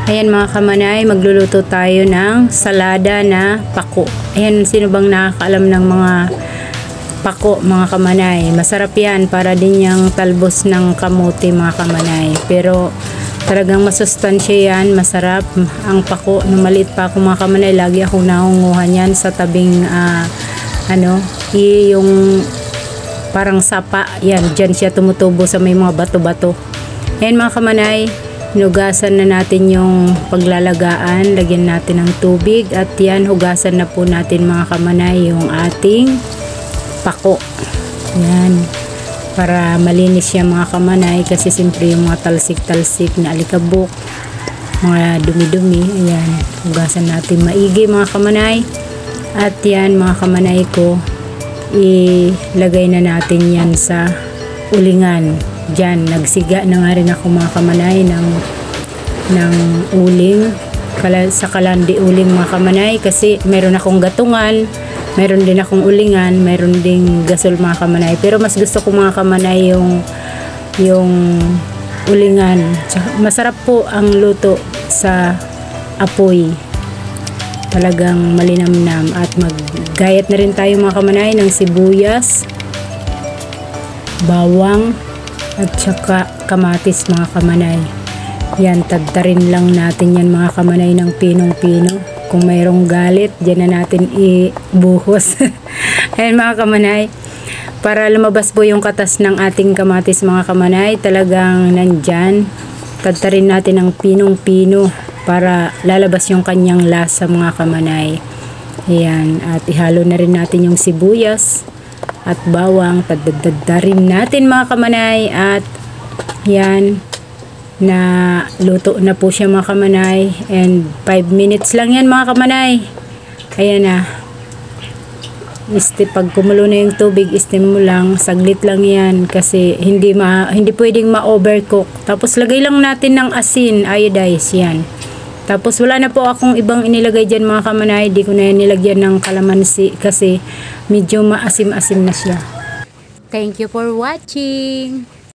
Ayan mga kamanay, magluluto tayo ng salada na pako. Ayan, sino bang nakakaalam ng mga pako mga kamanay? Masarap yan, para din yung talbos ng kamote mga kamanay. Pero talagang masustansya yan, masarap ang pako. Nung maliit pa ako mga kamanay, lagi akong nangunguhan yan sa tabing yung parang sapa. Yan, dyan siya tumutubo sa may mga bato-bato. Ayan mga kamanay, hinugasan na natin yung paglalagaan, lagyan natin ng tubig at yan, hugasan na po natin mga kamanay yung ating pako. Yan, para malinis siya mga kamanay, kasi siyempre yung mga talsik-talsik na alikabok, mga dumi-dumi, ayan, hugasan natin maigi mga kamanay. At yan mga kamanay ko, ilagay na natin yan sa ulingan. Diyan, nagsiga na nga rin ako mga kamanay ng uling, sa kalandi uling mga kamanay, kasi meron akong gatungan, meron din akong ulingan, meron ding gasol mga kamanay. Pero mas gusto ko mga kamanay yung ulingan. Masarap po ang luto sa apoy, talagang malinamnam. At maggayat na rin tayo mga kamanay ng sibuyas, bawang at saka kamatis mga kamanay. Yan, tagtarin lang natin yan mga kamanay ng pinong-pino. Kung mayroong galit, dyan na natin ibuhos. Ayan mga kamanay, para lumabas po yung katas ng ating kamatis mga kamanay, talagang nandyan. Tagtarin natin ng pinong-pino para lalabas yung kanyang lasa mga kamanay. Ayan, at ihalo na rin natin yung sibuyas at bawang, tadadarin natin mga kamanay. At yan, na luto na po siya mga kamanay, and 5 minutes lang yan mga kamanay. Ayan na, pag kumulo na yung tubig, steam mo lang, saglit lang yan, kasi hindi pwedeng ma-overcook. Tapos lagay lang natin ng asin, iodize yan. Tapos wala na po akong ibang inilagay dyan mga kamanay. Di ko na yan nilagyan ng kalamansi kasi medyo maasim-asim na siya. Thank you for watching.